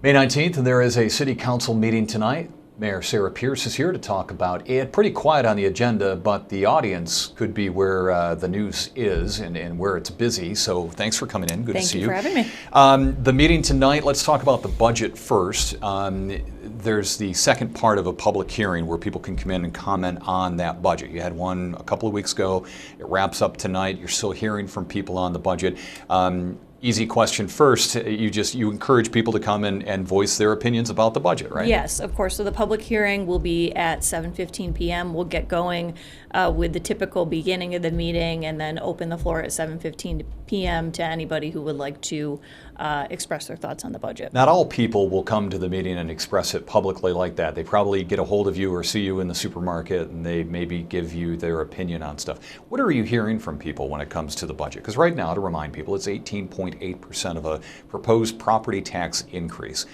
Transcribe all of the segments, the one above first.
May 19th, and there is a city council meeting tonight. Mayor Sarah Pierce is here to talk about it. Pretty quiet on the agenda, but the audience could be where the news is and where it's busy. So thanks for coming in. Good to see you. Thank you for having me. The meeting tonight, let's talk about the budget first. There's the second part of a public hearing where people can come in and comment on that budget. You had one a couple of weeks ago. It wraps up tonight. You're still hearing from people on the budget. Easy question first. You encourage people to come and voice their opinions about the budget, right? Yes, of course. So the public hearing will be at 7:15 p.m. We'll get going with the typical beginning of the meeting and then open the floor at 7:15 p.m. to anybody who would like to express their thoughts on the budget. Not all people will come to the meeting and express it publicly like that. They probably get a hold of you or see you in the supermarket and they maybe give you their opinion on stuff. What are you hearing from people when it comes to the budget? Because right now, to remind people, it's 18.8% of a proposed property tax increase.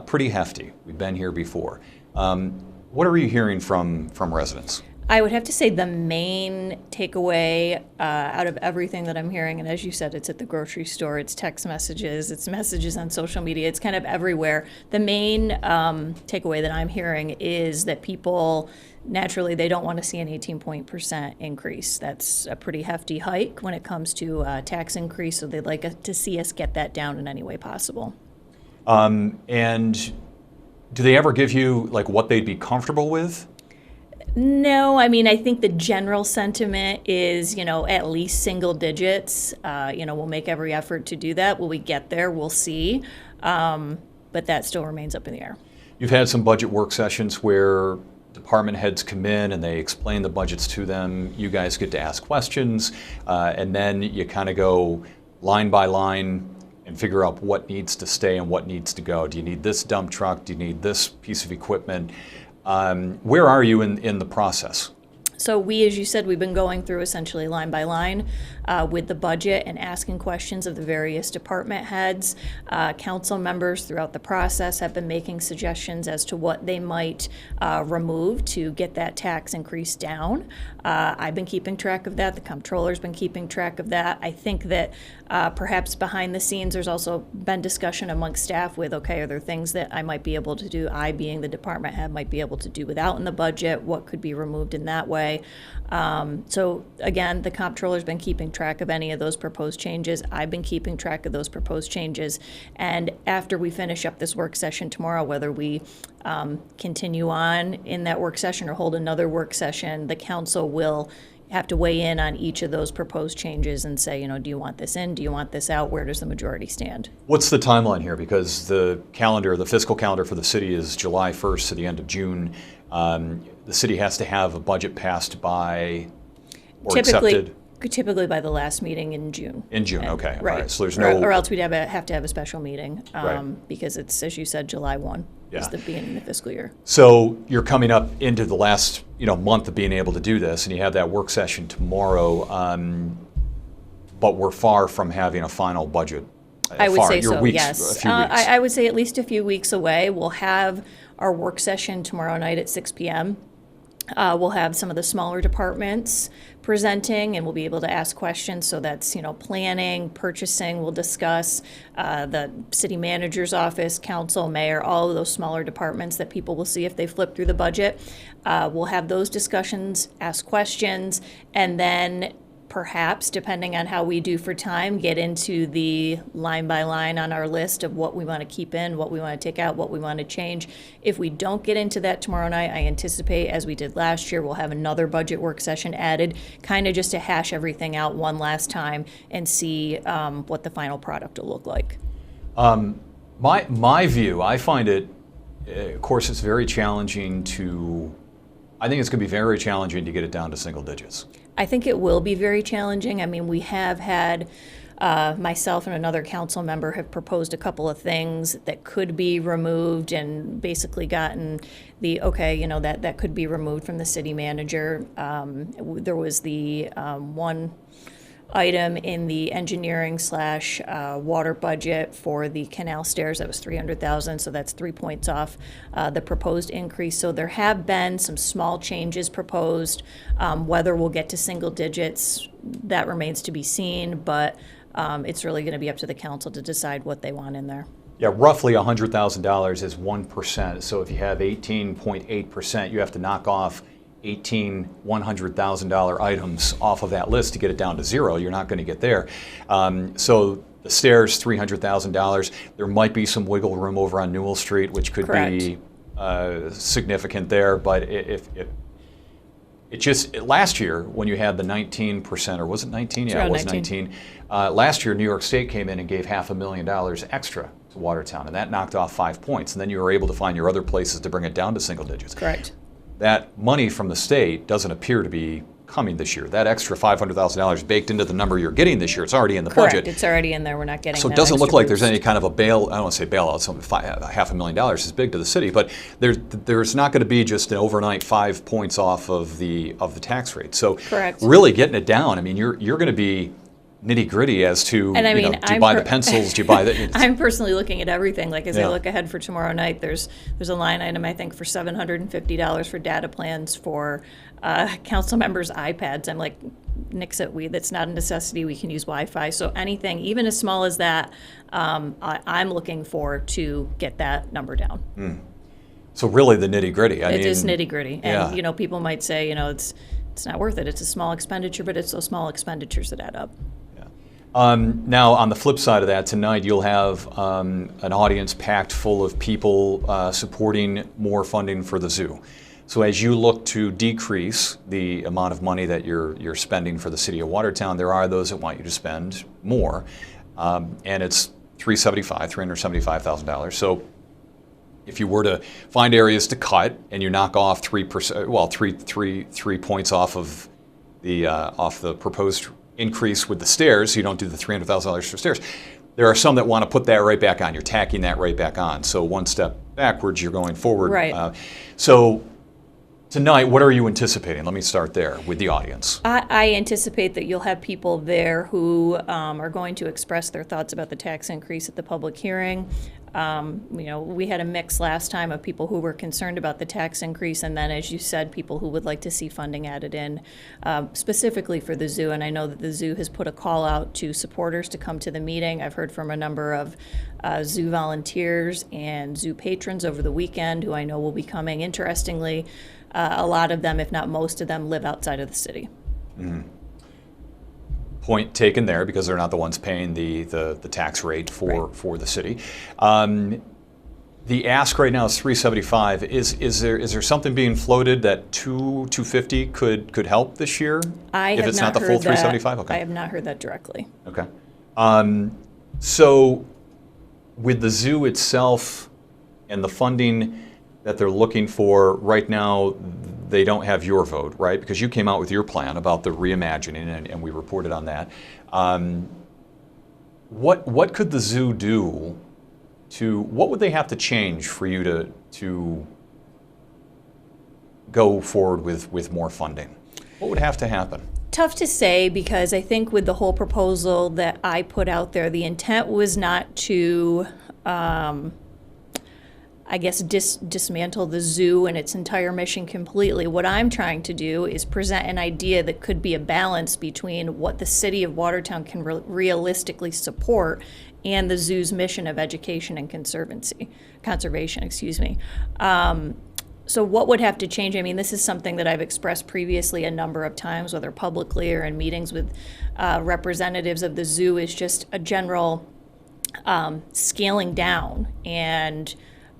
Pretty hefty. We've been here before. What are you hearing from residents? I would have to say the main takeaway out of everything that I'm hearing, and as you said, it's at the grocery store, it's text messages, it's messages on social media, it's kind of everywhere. The main takeaway that I'm hearing is that people, naturally, they don't want to see an 18% increase. That's a pretty hefty hike when it comes to tax increase, so they'd like to see us get that down in any way possible. And do they ever give you like what they'd be comfortable with? No, I mean, I think the general sentiment is, at least single digits. We'll make every effort to do that. Will we get there? We'll see. But that still remains up in the air. You've had some budget work sessions where department heads come in and they explain the budgets to them. You guys get to ask questions, and then you kind of go line by line and figure out what needs to stay and what needs to go. Do you need this dump truck? Do you need this piece of equipment? Where are you in the process? So we, as you said, we've been going through essentially line by line with the budget and asking questions of the various department heads. Council members throughout the process have been making suggestions as to what they might remove to get that tax increase down. I've been keeping track of that. The comptroller's been keeping track of that. I think that perhaps behind the scenes there's also been discussion amongst staff with, okay, are there things that I might be able to do, I being the department head, might be able to do without in the budget? What could be removed in that way? So again, the comptroller's been keeping track of any of those proposed changes. I've been keeping track of those proposed changes. And after we finish up this work session tomorrow, whether we continue on in that work session or hold another work session, the council will have to weigh in on each of those proposed changes and say, do you want this in? Do you want this out? Where does the majority stand? What's the timeline here? Because the fiscal calendar for the city is July 1st to the end of June. The city has to have a budget passed by or accepted? Typically by the last meeting in June. In June, okay. Right. All right. So there's no... Or else we'd have to have a special meeting right. Because it's, as you said, July 1 is the beginning of the fiscal year. So you're coming up into the last month of being able to do this, and you have that work session tomorrow, but we're far from having a final budget. I would say so, weeks, yes. A few weeks. I would say at least a few weeks away. We'll have our work session tomorrow night at 6 p.m. We'll have some of the smaller departments presenting, and we'll be able to ask questions. So that's, planning, purchasing, we'll discuss the city manager's office, council, mayor, all of those smaller departments that people will see if they flip through the budget. We'll have those discussions, ask questions, and then perhaps, depending on how we do for time, get into the line by line on our list of what we want to keep in, what we want to take out, what we want to change. If we don't get into that tomorrow night, I anticipate, as we did last year, we'll have another budget work session added, kind of just to hash everything out one last time and see what the final product will look like. My view, I find it, of course, it's very challenging I think it's going to be very challenging to get it down to single digits. I think it will be very challenging. I mean, we have had, myself and another council member have proposed a couple of things that could be removed and basically gotten the, okay, that could be removed from the city manager. There was the one item in the engineering / water budget for the canal stairs that was $300,000, so that's 3 points off the proposed increase. So there have been some small changes proposed. Whether we'll get to single digits, that remains to be seen, but it's really going to be up to the council to decide what they want in there. Yeah, roughly $100,000 is 1%. So if you have 18.8%, you have to knock off 18 $100,000 items off of that list to get it down to zero. You're not going to get there. So the stairs, $300,000. There might be some wiggle room over on Newell Street, which could be significant there. But if it just, last year when you had the 19%, or was it 19? Yeah, it was 19. Last year, New York State came in and gave $500,000 extra to Watertown, and that knocked off 5 points. And then you were able to find your other places to bring it down to single digits. Correct. That money from the state doesn't appear to be coming this year. That extra $500,000 baked into the number you're getting this year. It's already in the budget. It's already in there. We're not getting. So it that doesn't look extra like boost. there's any kind of a bail. I don't want to say bailout. So $500,000 is big to the city, but there's not going to be just an overnight 5 points off of the tax rate. So really getting it down. I mean, you're going to be nitty gritty as to, and I mean, do you buy the pencils? Do you buy the? I'm personally looking at everything. Like as I look ahead for tomorrow night, there's a line item I think for $750 for data plans for council members' iPads. I'm like, nix it. That's not a necessity. We can use Wi-Fi. So anything, even as small as that, I'm looking for to get that number down. So really, the nitty gritty. It is nitty gritty, and people might say, it's not worth it. It's a small expenditure, but it's those small expenditures that add up. Now, on the flip side of that, tonight you'll have an audience packed full of people supporting more funding for the zoo. So as you look to decrease the amount of money that you're spending for the city of Watertown, there are those that want you to spend more, and it's $375,000. So if you were to find areas to cut and you knock off 3%, well, three points off of the proposed increase with the stairs, so you don't do the $300,000 for stairs. There are some that want to put that right back on. You're tacking that right back on. So one step backwards, you're going forward. Right. So tonight, what are you anticipating? Let me start there with the audience. I anticipate that you'll have people there who are going to express their thoughts about the tax increase at the public hearing. We had a mix last time of people who were concerned about the tax increase, and then, as you said, people who would like to see funding added in, specifically for the zoo. And I know that the zoo has put a call out to supporters to come to the meeting. I've heard from a number of zoo volunteers and zoo patrons over the weekend who I know will be coming. Interestingly, a lot of them, if not most of them, live outside of the city. Point taken there, because they're not the ones paying the tax rate for the city. The ask right now is $375. Is there something being floated that $250 could help this year? If it's not the full $375? Okay. I have not heard that directly. Okay. So with the zoo itself and the funding that they're looking for right now, they don't have your vote, right? Because you came out with your plan about the reimagining, and we reported on that. What could the zoo do what would they have to change for you to go forward with more funding? What would have to happen? Tough to say, because I think with the whole proposal that I put out there, the intent was not to dismantle the zoo and its entire mission completely. What I'm trying to do is present an idea that could be a balance between what the city of Watertown can realistically support and the zoo's mission of education and conservation. So what would have to change? I mean, this is something that I've expressed previously a number of times, whether publicly or in meetings with representatives of the zoo, is just a general scaling down and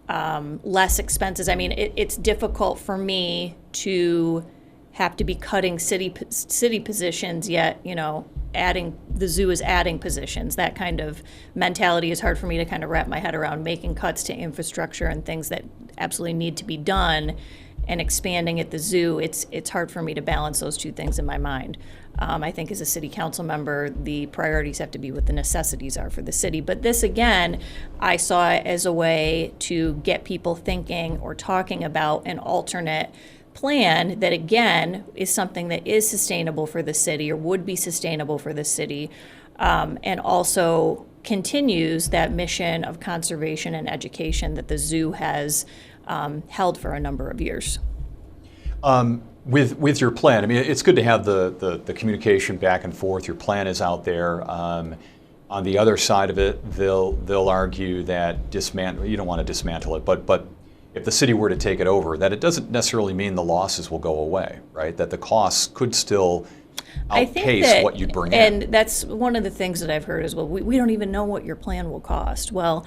less expenses. I mean, it's difficult for me to have to be cutting city positions, yet, the zoo is adding positions. That kind of mentality is hard for me to kind of wrap my head around, making cuts to infrastructure and things that absolutely need to be done and expanding at the zoo. It's hard for me to balance those two things in my mind. I think as a city council member, the priorities have to be what the necessities are for the city. But this, again, I saw it as a way to get people thinking or talking about an alternate plan that, again, is something that is sustainable for the city or would be sustainable for the city, and also continues that mission of conservation and education that the zoo has held for a number of years. With your plan, I mean, it's good to have the communication back and forth. Your plan is out there. On the other side of it, they'll argue that you don't want to dismantle it, but if the city were to take it over, that it doesn't necessarily mean the losses will go away, right? That the costs could still outpace what you'd bring in. And that's one of the things that I've heard as well. We don't even know what your plan will cost. Well,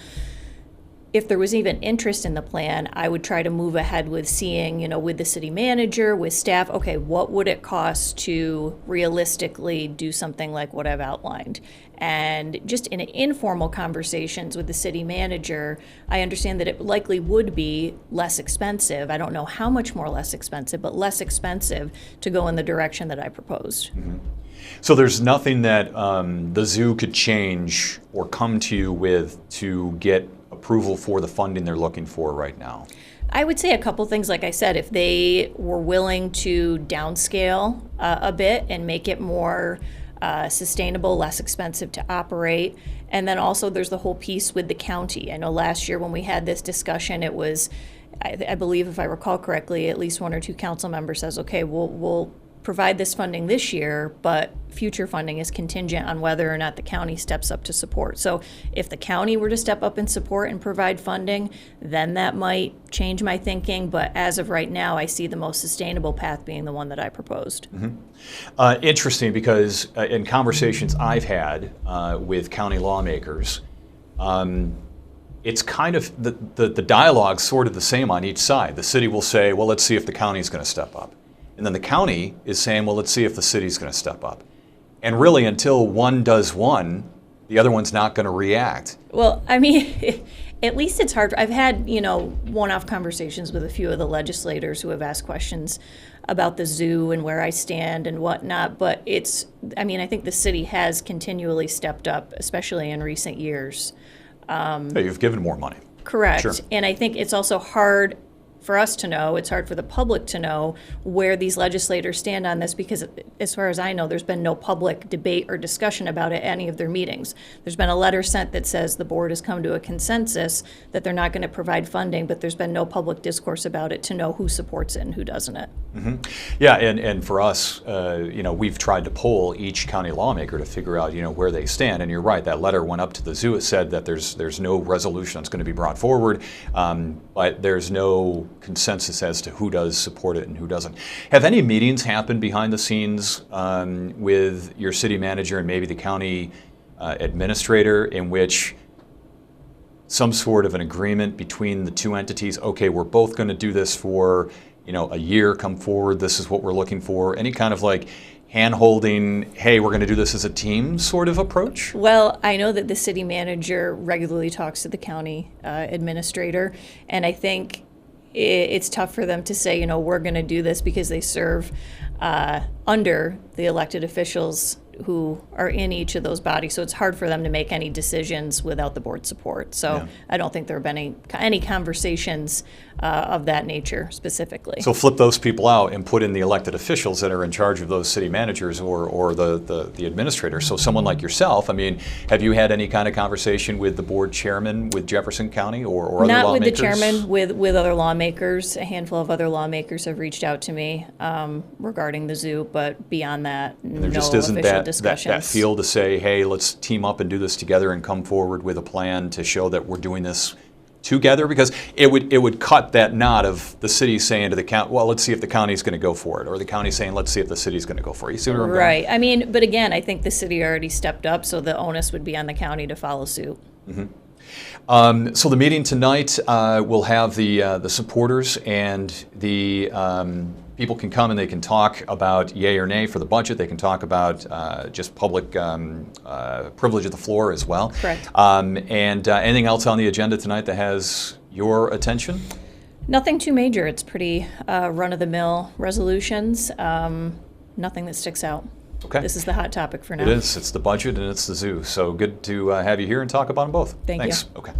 if there was even interest in the plan, I would try to move ahead with seeing, with the city manager, with staff, okay, what would it cost to realistically do something like what I've outlined? And just in informal conversations with the city manager, I understand that it likely would be less expensive. I don't know how much more less expensive, but less expensive to go in the direction that I proposed. Mm-hmm. So there's nothing that the zoo could change or come to you with to get approval for the funding they're looking for right now? I would say a couple things. Like I said, if they were willing to downscale a bit and make it more sustainable, less expensive to operate. And then also there's the whole piece with the county. I know last year when we had this discussion, it was, I believe if I recall correctly, at least one or two council members says, okay, we'll provide this funding this year, but future funding is contingent on whether or not the county steps up to support. So if the county were to step up and support and provide funding, then that might change my thinking. But as of right now, I see the most sustainable path being the one that I proposed. Mm-hmm. Interesting, because in conversations I've had with county lawmakers, it's kind of the dialogue's sort of the same on each side. The city will say, well, let's see if the county's going to step up. And then the county is saying, well, let's see if the city's going to step up. And really, until one does one, the other one's not going to react. Well, I mean, at least it's hard. I've had, one-off conversations with a few of the legislators who have asked questions about the zoo and where I stand and whatnot. But I think the city has continually stepped up, especially in recent years. You've given more money. Correct. Sure. And I think it's also hard for us to know, it's hard for the public to know where these legislators stand on this, because as far as I know, there's been no public debate or discussion about it at any of their meetings. There's been a letter sent that says the board has come to a consensus that they're not going to provide funding, but there's been no public discourse about it to know who supports it and who doesn't it. Mm-hmm. Yeah, and for us, we've tried to poll each county lawmaker to figure out, where they stand. And you're right, that letter went up to the zoo. It said that there's no resolution that's going to be brought forward, but there's no consensus as to who does support it and who doesn't. Have any meetings happened behind the scenes with your city manager and maybe the county administrator in which some sort of an agreement between the two entities, okay, we're both going to do this for a year, come forward, this is what we're looking for, any kind of like hand-holding, hey, we're going to do this as a team sort of approach? Well, I know that the city manager regularly talks to the county administrator, and I think it's tough for them to say, we're going to do this, because they serve under the elected officials who are in each of those bodies. So it's hard for them to make any decisions without the board support. So yeah. I don't think there have been any conversations of that nature specifically. So flip those people out and put in the elected officials that are in charge of those city managers or the administrator. So someone like yourself, have you had any kind of conversation with the board chairman with Jefferson County or other lawmakers? Not with the chairman, with other lawmakers. A handful of other lawmakers have reached out to me regarding the zoo, but beyond that, there just no isn't official discussions. That feel to say, hey, let's team up and do this together and come forward with a plan to show that we're doing this together, because it would cut that knot of the city saying to the county, well, let's see if the county's going to go for it, or the county saying, let's see if the city's going to go for it. You see where I'm going? Right. But again, I think the city already stepped up, so the onus would be on the county to follow suit. Mm-hmm. So the meeting tonight will have the supporters and the people can come and they can talk about yay or nay for the budget. They can talk about just public privilege of the floor as well. Correct. And anything else on the agenda tonight that has your attention? Nothing too major. It's pretty run-of-the-mill resolutions. Nothing that sticks out. Okay. This is the hot topic for now. It is. It's the budget and it's the zoo. So good to have you here and talk about them both. Thanks. Okay.